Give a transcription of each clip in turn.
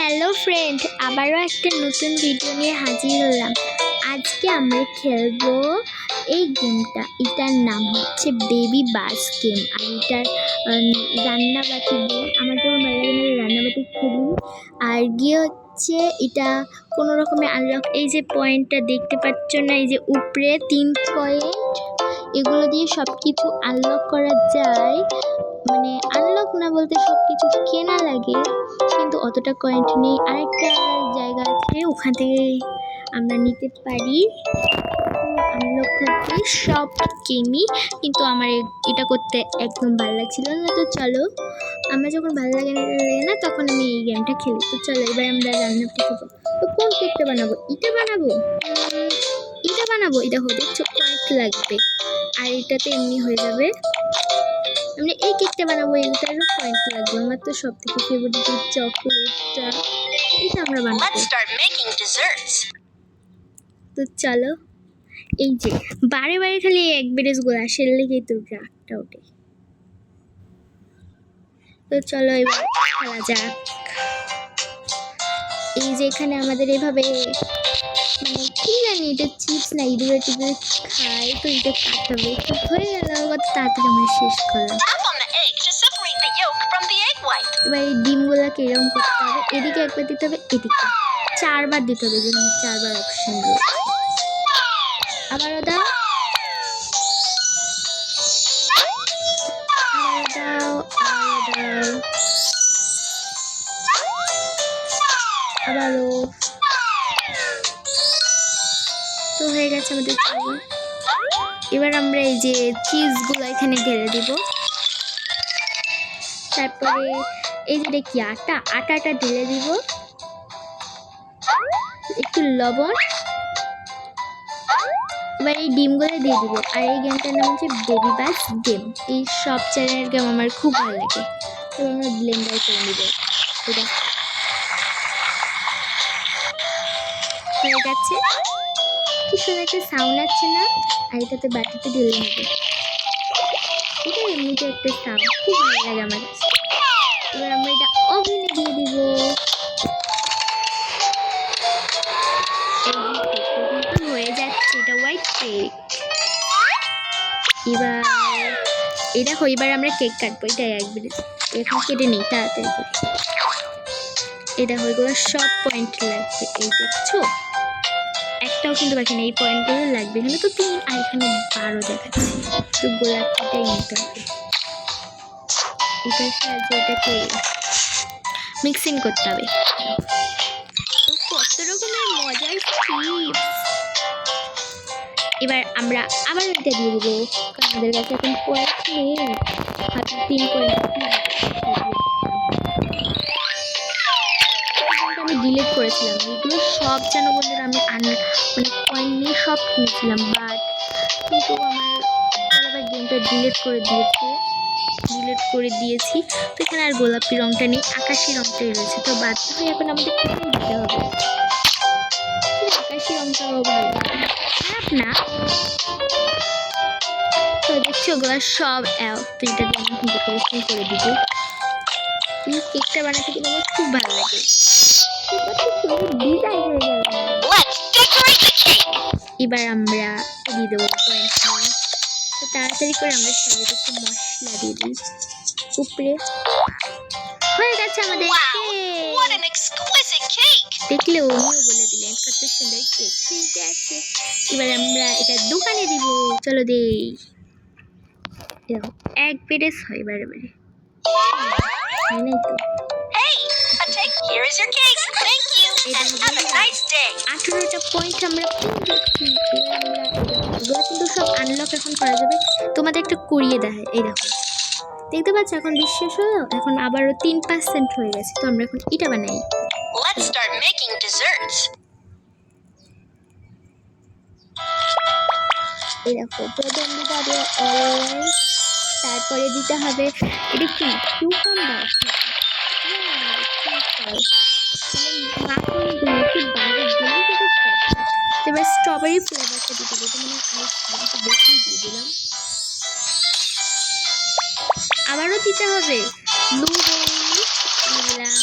Hello friend, আবারও একটা নতুন ভিডিও নিয়ে হাজির হলাম। আজকে আমরা খেলবো এই গেমটা। এটার নাম হচ্ছে বেবি বাস গেম। আর এটার রান্নাবাটি গেম। আমার যখন ভালো লাগে না রান্নাবাটি খেলি। আর গিয়ে হচ্ছে এটা কোনো রকমের আনলক, এই যে পয়েন্টটা দেখতে পাচ্ছ না, এই যে উপরে 3 পয়েন্ট, এগুলো দিয়ে সব কিছু আনলক করা যায়। মানে আনলক না বলতে সব কিছু কেনা লাগে, কিন্তু অতটা পয়েন্ট নেই। আরেকটা জায়গা আছে, ওখান থেকে আমরা নিতে পারি, আনলক থাকবে সব গেমই। কিন্তু আমার এটা করতে একদম ভালো লাগছিল না। তো চলো, আমার যখন ভালো লাগে না তখন আমি এই গেমটা খেলি। তো চলো এবার আমরা রান্নাটা খেলবো। তো কোন কেকটা বানাবো? এটা বানাবো, এটা বানাবো। এটা হতে পয়েন্ট লাগবে, আর এটাতে এমনি হয়ে যাবে। আমরা এই কেকটা বানাবো, এইটারও পয়েন্ট লাগবে। আমার তো সব থেকে ফেভারিট চকলেটটা, এটা আমরা বানাবো। তো চলো, এই যে বারে বারে খালি এক বেরেস গোলা আসলে লেগেই তোর রাগটা ওঠে। তো চলো এবার খেলা যাক। এই যে এখানে আমাদের এভাবে, মানে কি জানি এটা চিপস না ইঁদুরে টিদুরে খায়, তো এটা কাটতে হবে। হয়ে গেল, কত তাড়াতাড়ি আমরা শেষ করলাম। এবার এই ডিমগুলোকে এরকম করতে হবে, এদিকে একবার দিতে হবে, এদিকে 4বার দিতে হবে, যেখানে 4বার অপশন রয়েছে। আবারও দাও, আবারও দাও, আবারও দাও, আবারও। তো হয়ে গেছে আমাদের 4বার। এবার আমরা এই যে চিজগুলো এখানে ঢেলে দিব। তারপরে এই যে কি আটাটা ঢেলে দিব, একটু লবণ। এবার এই ডিমগুলো দিয়ে দিব। আর এই গেমটার নাম হচ্ছে বেবি বাস গেম। এই সব চ্যানেলের গেম আমার খুব ভালো লাগে। এবার আমরা ব্লেন্ডার করে নিব। এটা হয়ে গেছে, কি সুন্দর একটা সাউন্ড আসছে না? আর এটাতে বাটিতে ঢেলে নেব। এটা এমনিতে একটা সাউন্ড খুব ভালো লাগে আমার কাছে। এবার আমরা এটা ওভেনে দিয়ে দিব। হয়ে যাচ্ছে, এটা হোয়াইট কেক। এবার এটা এবার আমরা কেক কাটবো। এটা একবারে এখন কেটে নেই তাড়াতাড়ি করে। এটা হয়ে গেল, সব পয়েন্ট লাগবে। এই দেখছো, একটাও কিন্তু বাকি নেই, এই পয়েন্টগুলো লাগবে। এখানে তো 3 আর এখানে 12 দেখাচ্ছে। তো গোলাপিটাই নিতে হবে। এটার সাহায্যে এটাকে মিক্সিং করতে হবে। কত রকমের মজার চিপস। এবার আমরা আবার এটা দিয়ে দেবো, কারণ আমাদের কাছে এখন পয়েন্ট নেই, হাতে 3 পয়েন্ট। আমি ডিলিট করেছিলাম এগুলো সব, যেন বন্ধুরা আমি মানে পয়েন্ট নিয়ে সব কিনেছিলাম, বাট কিন্তু আমার আবার গেমটা ডিলিট করে দিয়েছি। তো এখানে আর গোলাপি রঙটা নেই, আকাশি রঙটাই রয়েছে। তো বাধ্য হয়ে এখন আমাদের কোথায় দিতে হবে? আকাশি রঙটাও ভালো, খারাপ না। তো দেখছো ওগুলো সব তো এটা দিয়ে আমি ডেকোরেশন করে দিব। কিন্তু কেকটা বানাতে কিন্তু আমার খুব ভালো লাগে। এবার আমরা দিয়ে দেবো পয়েন্ট। তো তাড়াতাড়ি করে আমরা সবাই একটু মশলা দিয়ে দিই উপরে। হয়ে গেছে আমাদের দেখলে উনিও বলে দিলেন কত সুন্দর কেক হয়ে গেছে। এবার আমরা এটা দোকানে দিব। চলো দেই, দেখো এক পেরেস হয় বারে বারে, হয় নাই তো। 18টা পয়েন্ট আমরা পেয়েছি। এগুলো কিন্তু সব আনলক এখন করা যাবে। তোমাদের একটা করিয়ে দেয়, এই দেখো, দেখতে পাচ্ছ এখন বিশ্বাস হলো। এখন আবারও 3% হয়ে গেছে। তো আমরা এখন এটা বানাই। এই দেখো, প্রথম দিতে হবে অরেঞ্জ, তারপরে দিতে হবে এটা কি কিউকাম্বার, এবার স্ট্রবেরি ফ্লেভারটা দিতে হবে। মানে আইসক্রিমটা বেশি দিয়ে দিলাম। আবারও দিতে হবে ব্লুবেরি দিলাম,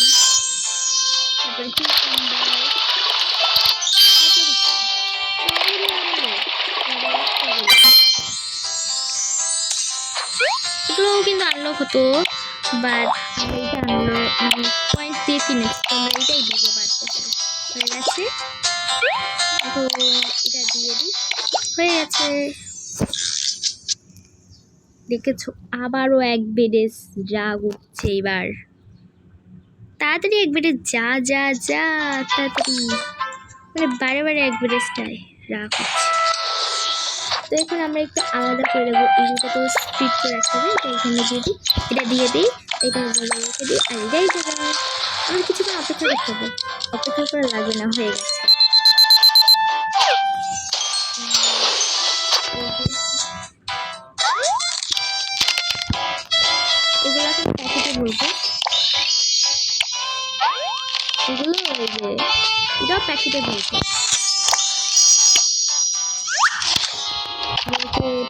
তারপরে cucumber, এগুলোও কিন্তু আনলো হতো, বাট আমরা এটা আনলো পয়েন্ট দিয়ে কিনেছি, তোমরা এটাই দিবো বাদ হয়ে গেছে। তো এটা দিয়ে দিই, হয়ে গেছে। দেখেছো আবারও এক বেডে রাগ উঠছে এবার, তাড়াতাড়ি এক বেডে যা যা যা তাড়াতাড়ি, মানে বারে বারে এক বেডেসটায় রাগ হচ্ছে। তো এখন আমরা একটু আলাদা করে দেবো, এই দুটো তো স্প্লিট করে রাখতে হবে, এটা এখানে দিয়ে দিই, এটা দিয়ে দিই, এটা রেখে দিই, আর এটাই দেবো। আমার কিছুক্ষণ অপেক্ষা করতে হবে, অপেক্ষা করা লাগবে না, হয়ে গেছে। এগুলো এখন প্যাকেটে ভরবো, এগুলো ওই যে এটাও প্যাকেটে ভরবো।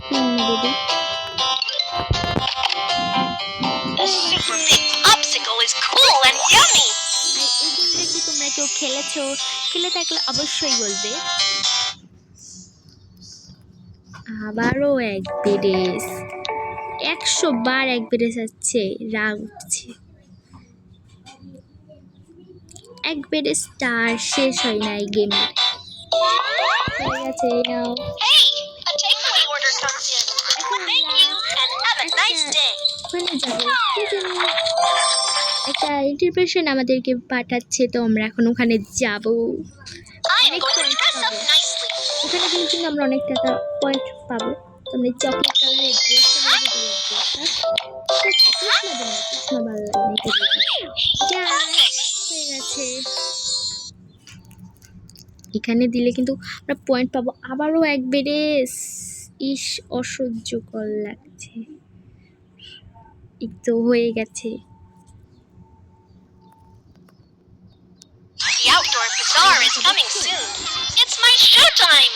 পিন মেরে দিই। তোমরা কেউ খেলেছো, খেলে থাকলে অবশ্যই বলবে। আবারও এক বেডেস, 100 বার এক বেডেস আছে, রাগ উঠছে। এক বেডে স্টার শেষ হয় না এই গেমে, হয়ে গেছে। নাও একটা ইন্টারপ্রেশন আমাদেরকে পাঠাচ্ছে, তো আমরা এখন ওখানে যাবো। ওখানে কিন্তু আমরা অনেক টাকা পয়েন্ট পাবো। তোমরা চকলেট কালারের ড্রেসটা ভালো লাগে, হয়ে গেছে। এখানে দিলে কিন্তু আমরা পয়েন্ট পাবো। আবারও এক বেডে, ইস অসহ্যকর লাগছে। এই তো হয়ে গেছে। The outdoor bazaar is coming soon. It's my showtime.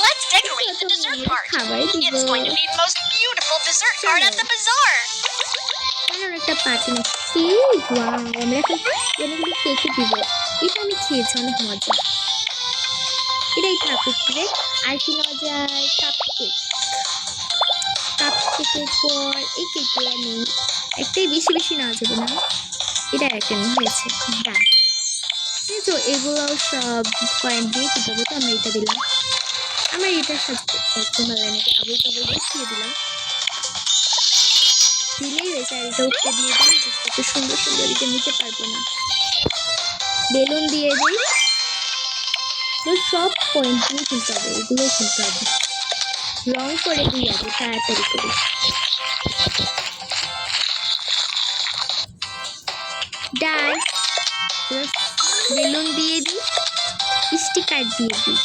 Let's decorate the dessert part. It's going to be the most beautiful dessert part of the bazaar. একটা পার্টি নাকি, ওয়াও, আমরা এখন অনেকগুলো কেকে দিব। এটা আমি খেয়েছি, অনেক মজা। এটাই থাকুক রে, আর কি নেওয়া যায়? Cup cake. কাপ কেকের পর এই কেকে আমি একটাই, বেশি বেশি নেওয়া যাবে না, এটা একটা হয়েছে। ডান, তো এগুলোও সব পয়েন্ট দিয়ে কি দেবো, তো আমরা এটা দিলাম। আমার এটা সব একদম ভালো লাগে নাকি, আবুল তাবুল দিয়ে দিলাম, দিলেই হয়েছে। আর এটা উপরে দিয়ে দিই, কত সুন্দর সুন্দর, এটা নিতে পারবো না। বেলুন দিয়ে দিই, তো সব পয়েন্ট দিয়ে কিনতে হবে, এগুলো কিনতে হবে। রং করে দিই আগে তাড়াতাড়ি করে। ডান, বেলুন দিয়ে দিই, স্টিকার দিয়ে দিই।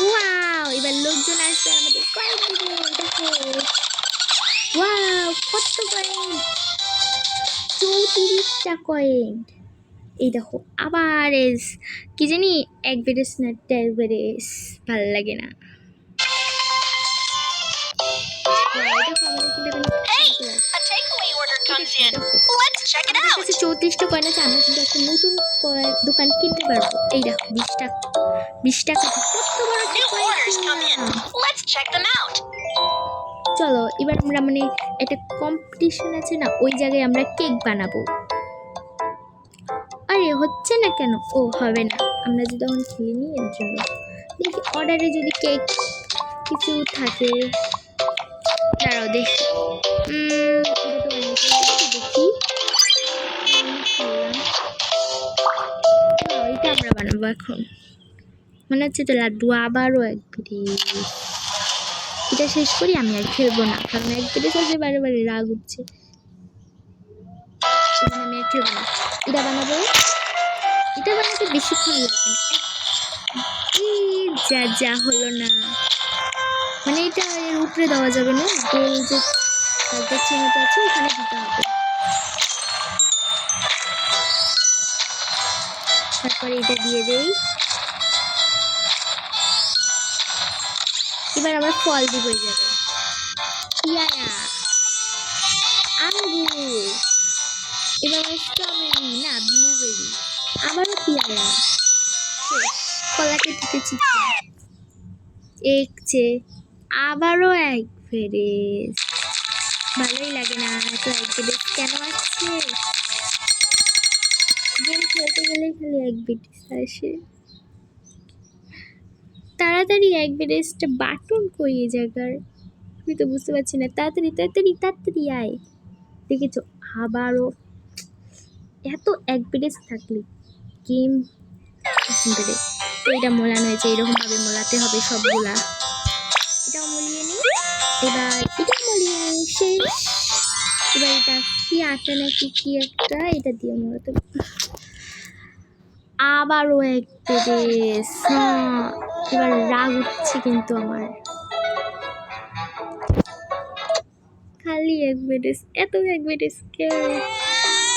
ওয়াও, এবার লোকজন আসবে আমাদের কয়েন দিব। দেখো ওয়াও, কত কয়েন, 34টা কয়েন। এই দেখো আবার এস কি জানি, এক বেডেস না এক বেডেস, ভালো লাগে না। Check it out. 34টা কয়েন আছে, আমরা কিন্তু একটা নতুন দোকান কিনতে পারবো। এই দেখো 20 টাকা, কত বড় একটা coin. Let's check them out. চলো এবার আমরা মানে একটা কম্পিটিশন আছে না, ওই জায়গায় আমরা কেক বানাবো। আরে হচ্ছে না কেন? ও হবে না, আমরা যদি তখন খেয়ে নিই, এর জন্য দেখি অর্ডারে যদি কেক কিছু থাকে। দাঁড়াও দেখি, দেখি এটা আমরা বানাবো এখন। মনে হচ্ছে তো লাড্ডু আবারও এক পিরিচ। এটা শেষ করি, আমি আর খেলবো না, কারণ এক পিরিচ আছে, বারে বারে রাগ উঠছে। আমি আর খেলবো না, এটা বানাবো। এটা বানাতে বেশিক্ষণ লাগবে না, যা যা হলো না, মানে এটা এর উপরে দেওয়া যাবে না, গোল যে চিহ্নটা আছে ওখানে দিতে হবে। তারপরে এটা দিয়ে দেই। এবার আবার ফল দিবই যাবে। ইয়ায়া এবার স্ট্রবেরি না ব্লুবেরি, আবারও পেয়ারা, শেষ। কলাকে দিতেছি একচে, আবারও এক ফেরেস। ভালোই লাগে না এত এক ফেরেস কেন আসছে? গেম খেলতে গেলে খালি এক বিটিস আসে। তাড়াতাড়ি এক বেরেসটা বাটন কই এই জায়গার, আমি তো বুঝতে পারছি না। তাড়াতাড়ি তাড়াতাড়ি তাড়াতাড়ি আয়। দেখেছো আবারও এত এক বেরেস থাকলে গেম বেড়ে। তো এটা মোলানো হয়েছে, এরকম ভাবে মোলাতে হবে সবগুলা। এটাও মলিয়ে নিই, এবার এটা মলিয়ে নিই, শেষ। এবার এটা কি আটা নাকি কি একটা, এটা দিয়ে মোলাতে হবে। আবারও এক বেরেস। এবার রাগ উঠছে কিন্তু আমার, খালি এক বেরেস, এত এক বেরেস কে?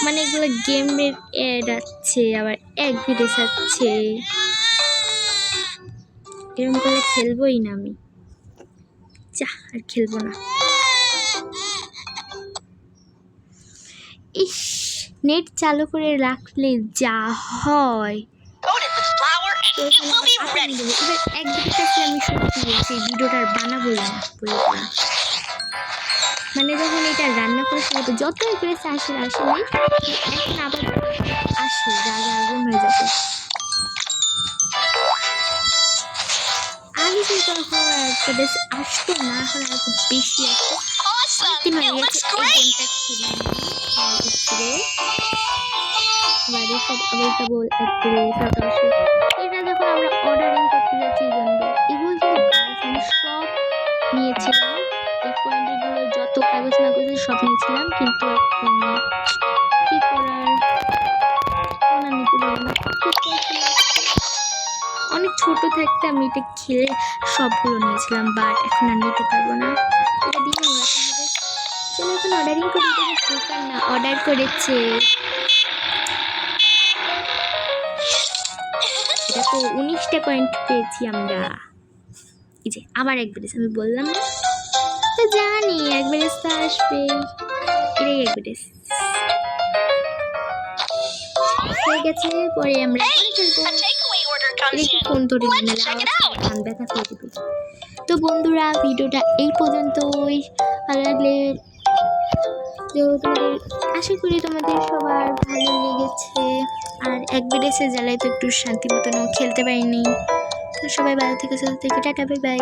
মানে এগুলো গেমের অ্যাড আছে, আবার এক বেরেস আছে, এরকম করে খেলবোই না আমি। যা আর খেলবো না। ইস, নেট চালু করে রাখলে যা হয়। Coat it with flour and it will be ready. এবার এক বেরেস আসলে আমি সত্যি বলছি ভিডিওটা আর বানাবোই না বলে দিলাম। মানে যখন এটা রান্না করে শুরু যত করে আসে আসেনি, এখন আবার আসে যা যা আগুন হয়ে যাবে। আগে যে তখন একটা বেশ আসতো না, এখন আর খুব বেশি আসতো। Awesome! অনেকদিন হয়ে It looks গেছে এই great! গেমটা খেলি উপরে বাড়ি সব আবার কেবল একটু সাথে আসে। এটা যখন আমরা অর্ডারিং করতে যাচ্ছি এগুলো কিন্তু আমি সব নিয়েছিলাম, এই পয়েন্টগুলো যত কাগজ মাগজ সব নিয়েছিলাম, কিন্তু এখন কি করার, ওনা নিতে পারবো না। অনেক ছোট থাকতে আমি এটা খেলে সবগুলো নিয়েছিলাম, বাট এখন আর নিতে পারবো না। এটা দিয়ে মোড়াতে হবে। চলো এখন অর্ডারিং করি, এটা না অর্ডার করেছে। এটা তো 19টা পয়েন্ট পেয়েছি আমরা। এই যে আবার এক বেরেস, আমি বললাম না তো, জানি এক বেরেস তো আসবে, এটাই এক বেরেস হয়ে গেছে। পরে আমরা খেলবো। A takeaway order comes in. Phone ধরে Let's check it out. কান ব্যথা করে দেবে। তো বন্ধুরা ভিডিওটা এই পর্যন্তই। ভালো লাগলে তোমাদের, আশা করি তোমাদের সবার ভালো লেগেছে। আর এক বেরেসে জ্বালায় তো একটু শান্তি মতনও খেলতে পারিনি। তো সবাই ভালো থেকে সুস্থ থেকে টাটা বাই বাই।